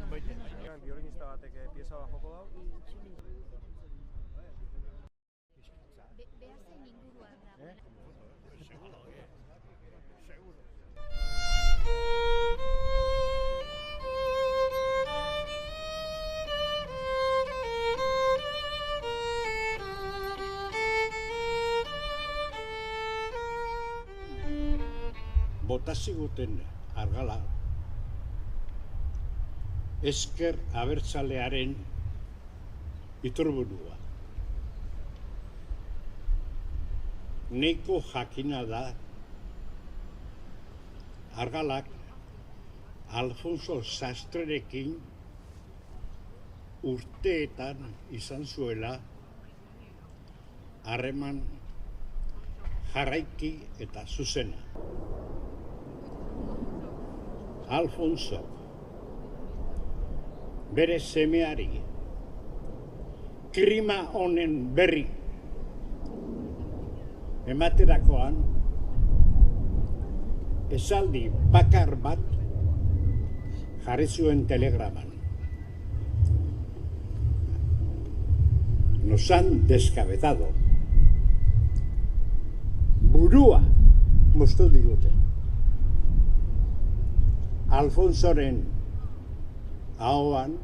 Violinista batek pieza bat joko dau. Behazen inguruan dago. Bota ziguten argala ezker abertzalearen iturburua. Neiko jakina da argalak Alfonso Sastrerekin urteetan izan zuela harreman jarraiki eta zuzena. Alfonso bere semeari krima honen berri ematerakoan esaldi bakar bat jarri zuen telegraman. Nos han descabezado. Burua moztu digute. Alfonsoren ahoan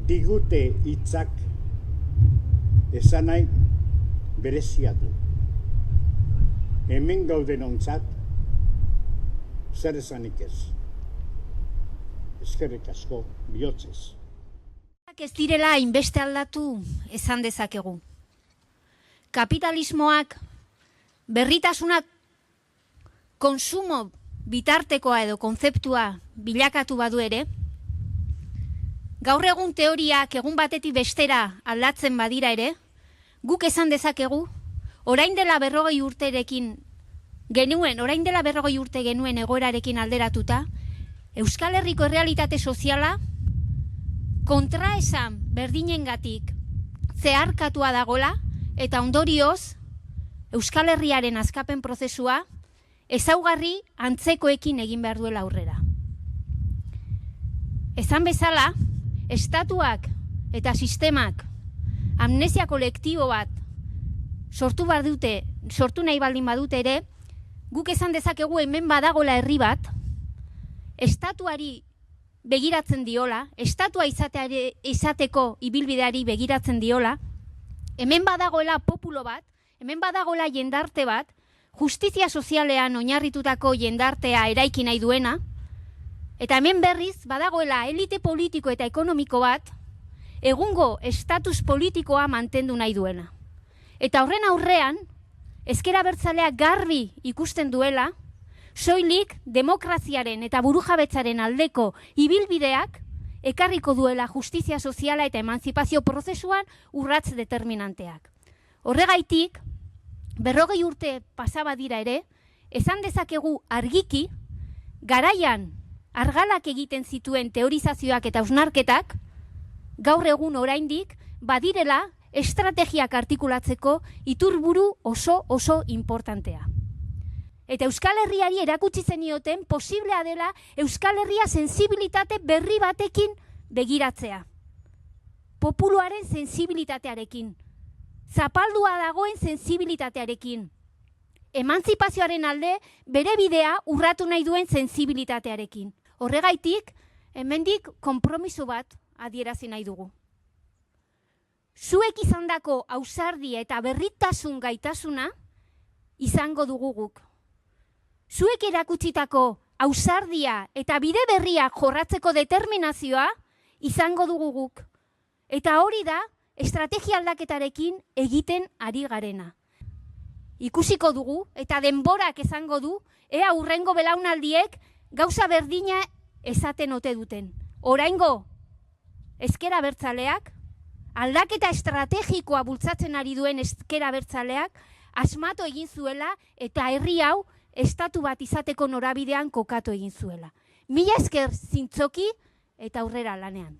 digute hitzak esan nahi berezia du. Hemen gaudenontzat zer esanik ez. Eskerrik asko bihotzez. Ez direla hainbeste aldatu esan dezakegu. Kapitalismoak berritasunak konsumo bitartekoa edo kontzeptua bilakatu badu ere, gaur egun teoriak egun batetik bestera aldatzen badira ere, guk esan dezakegu, orain dela 40 urte genuen egoerarekin alderatuta, Euskal Herriko errealitate soziala kontraesan berdinengatik zeharkatua dagola eta ondorioz Euskal Herriaren askapen prozesua ezaugarri antzekoekin egin behar duela aurrera. Esan bezala, estatuak eta sistemak amnesia kolektibo bat sortu nahi baldin badute ere, guk esan dezakegu hemen badagola herri bat, estatuari begiratzen diola, estatua izateko ibilbideari begiratzen diola, hemen badagoela populo bat, hemen badagoela jendarte bat, justizia sozialean oinarritutako jendartea eraiki nahi duena, eta hemen berriz badagoela elite politiko eta ekonomiko bat, egungo estatus politikoa mantendu nahi duena. Eta horren aurrean, ezker abertzaleak garbi ikusten duela, soilik demokraziaren eta burujabetzaren aldeko ibilbideak ekarriko duela justizia soziala eta emantzipazio prozesuan urrats determinanteak. Horregaitik, 40 urte pasaba dira ere, esan dezakegu argiki, garaian argalak egiten zituen teorizazioak eta hausnarketak, gaur egun oraindik badirela estrategiak artikulatzeko iturburu oso importantea. Eta Euskal Herriari erakutsi zenioten posiblea dela Euskal Herria sensibilitate berri batekin begiratzea. Populuaren sensibilitatearekin. Zapaldua dagoen sensibilitatearekin. Emantzipazioaren alde bere bidea urratu nahi duen sensibilitatearekin. Horregaitik, hemendik konpromiso bat adierazi nahi dugu. Zuek izandako ausardia eta berritasun gaitasuna izango dugu guk. Zuek erakutsitako ausardia eta bide berria jorratzeko determinazioa izango dugu guk. Eta hori da estrategia aldaketarekin egiten ari garena. Ikusiko dugu eta denborak esango du, ea hurrengo belaunaldiek gauza berdina esaten ote duten. Oraingo ezker abertzaleak, aldaketa estrategikoa bultzatzen ari duen ezker abertzaleak, asmatu egin zuela eta herri hau estatu bat izateko norabidean kokatu egin zuela. Mila esker zintzoki eta aurrera lanean.